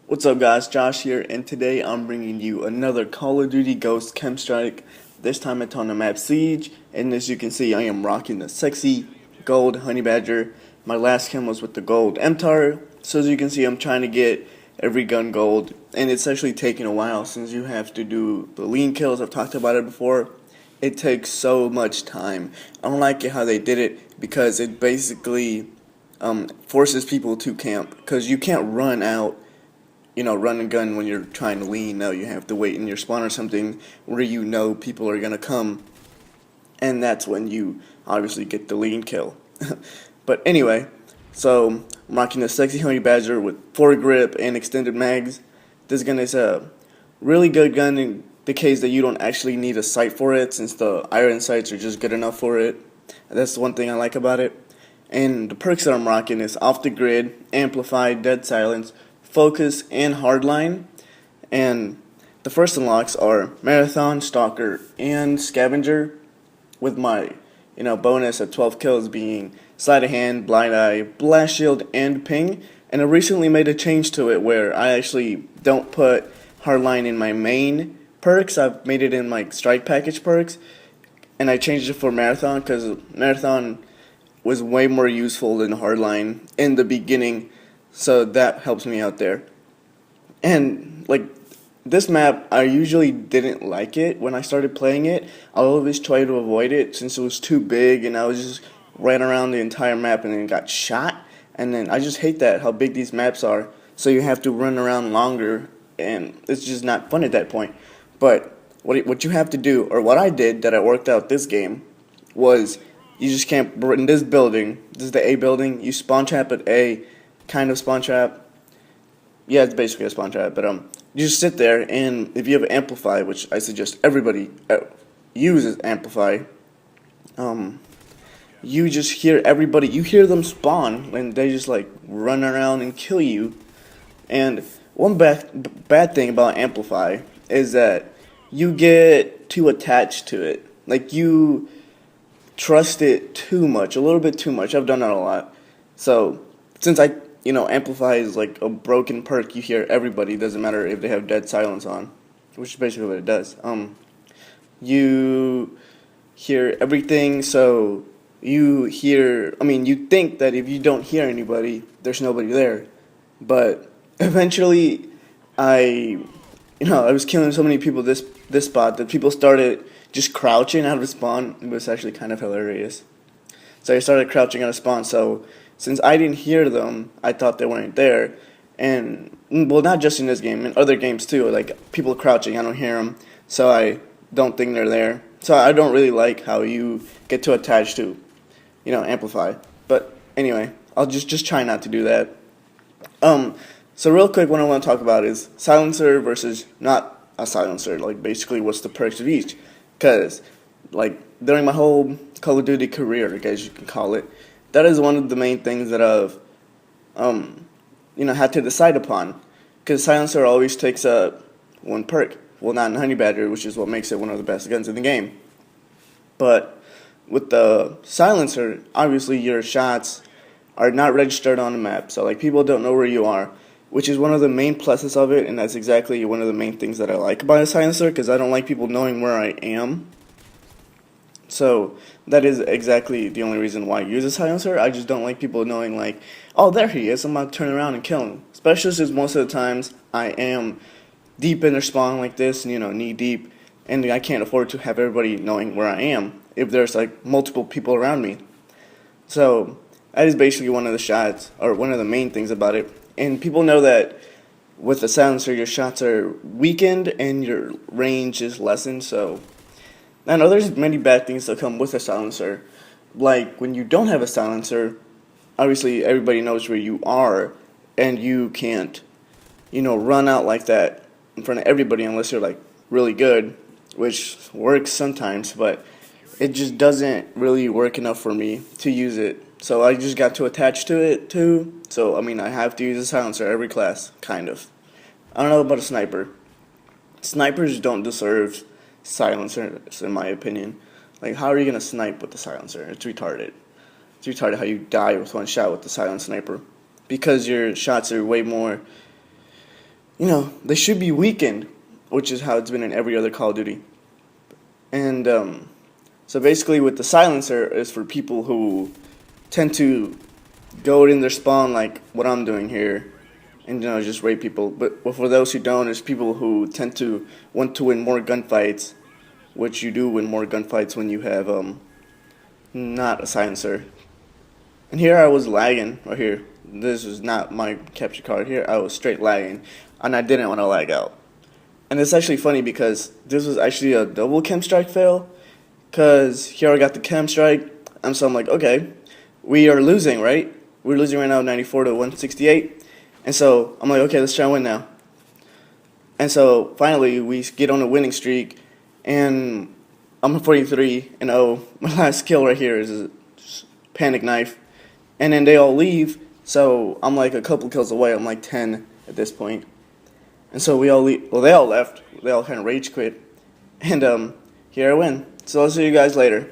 What's up guys, Josh here, and today I'm bringing you another Call of Duty Ghost KEM Strike. This time it's on the map Siege, and as you can see I am rocking the sexy gold Honey Badger. My last KEM was with the gold MTAR, so as you can see I'm trying to get every gun gold, and it's actually taking a while since you have to do the lean kills. I've talked about it before. It takes so much time. I don't like it how they did it because it basically forces people to camp, because you can't run out, run and gun when you're trying to lean. No, you have to wait in your spawn or something where you know people are gonna come, and that's when you obviously get the lean kill. But anyway, so I'm rocking a sexy Honey Badger with foregrip and extended mags. This gun is a really good gun in the case that you don't actually need a sight for it, since the iron sights are just good enough for it. That's the one thing I like about it. And the perks that I'm rocking is Off the Grid, Amplify, Dead Silence, Focus, and Hardline. And the first unlocks are Marathon, Stalker, and Scavenger, with my bonus of 12 kills being Sleight of Hand, Blind Eye, Blast Shield, and Ping. And I recently made a change to it where I actually don't put Hardline in my main perks. I've made it in my Strike Package perks, and I changed it for Marathon because Marathon was way more useful than Hardline in the beginning, so that helps me out there. And this map, I usually didn't like it when I started playing it. I always try to avoid it since it was too big, and I was just ran around the entire map and then got shot. And then I just hate that, how big these maps are, so you have to run around longer, and it's just not fun at that point. But what you have to do, or what I did that I worked out this game, was you just camp in this building. This is the A building. You spawn trap at A, kind of spawn trap. Yeah, it's basically a spawn trap, but you just sit there, and if you have Amplify, which I suggest everybody uses Amplify, you just hear everybody, you hear them spawn, and they just run around and kill you. And one bad thing about Amplify is that you get too attached to it. You trust it too much, a little bit too much. I've done that a lot. So since Amplify is like a broken perk, you hear everybody, doesn't matter if they have Dead Silence on, which is basically what it does. You hear everything, so you think that if you don't hear anybody, there's nobody there. But eventually, I was killing so many people this spot that people started just crouching out of spawn. It was actually kind of hilarious. So I started crouching out of spawn, so since I didn't hear them, I thought they weren't there. And, well, not just in this game, in other games too, people crouching, I don't hear them, so I don't think they're there. So I don't really like how you get too attached to, Amplify. But anyway, I'll just try not to do that. So real quick, what I want to talk about is silencer versus not a silencer, basically what's the perks of each. Because, during my whole Call of Duty career, I guess you can call it, that is one of the main things that I've, had to decide upon. Because silencer always takes up one perk. Well, not in Honey Badger, which is what makes it one of the best guns in the game. But with the silencer, obviously your shots are not registered on the map. So, people don't know where you are, which is one of the main pluses of it, and that's exactly one of the main things that I like about a silencer, because I don't like people knowing where I am. So that is exactly the only reason why I use a silencer. I just don't like people knowing, oh, there he is, I'm about to turn around and kill him. Especially since most of the times I am deep in their spawn like this, knee deep, and I can't afford to have everybody knowing where I am if there's multiple people around me. So that is basically one of the shots, or one of the main things about it. And people know that with the silencer, your shots are weakened and your range is lessened. So I know there's many bad things that come with a silencer. Like when you don't have a silencer, obviously everybody knows where you are, and you can't, run out like that in front of everybody unless you're really good, which works sometimes, but it just doesn't really work enough for me to use it. So I just got too attached to it too. So I have to use a silencer every class, kind of. I don't know about a sniper. Snipers don't deserve silencers, in my opinion. How are you gonna snipe with the silencer? It's retarded. It's retarded how you die with one shot with the silent sniper, because your shots are way more they should be weakened, which is how it's been in every other Call of Duty. And so basically, with the silencer is for people who tend to go in their spawn like what I'm doing here, and just rape people. But for those who don't, it's people who tend to want to win more gunfights, which you do win more gunfights when you have not a silencer. And here I was lagging right here. This was not my capture card. Here I was straight lagging, and I didn't want to lag out. And it's actually funny because this was actually a double KEM strike fail. Because here I got the KEM strike, and so I'm like, okay, we are losing, right? We're losing right now 94 to 168. And so I'm like, okay, let's try and win now. And so finally we get on a winning streak, and I'm 43-0. My last kill right here is a panic knife. And then they all leave, so I'm like a couple kills away. I'm like 10 at this point. And so we all leave. Well, they all left. They all kind of rage quit. And here I win. So I'll see you guys later.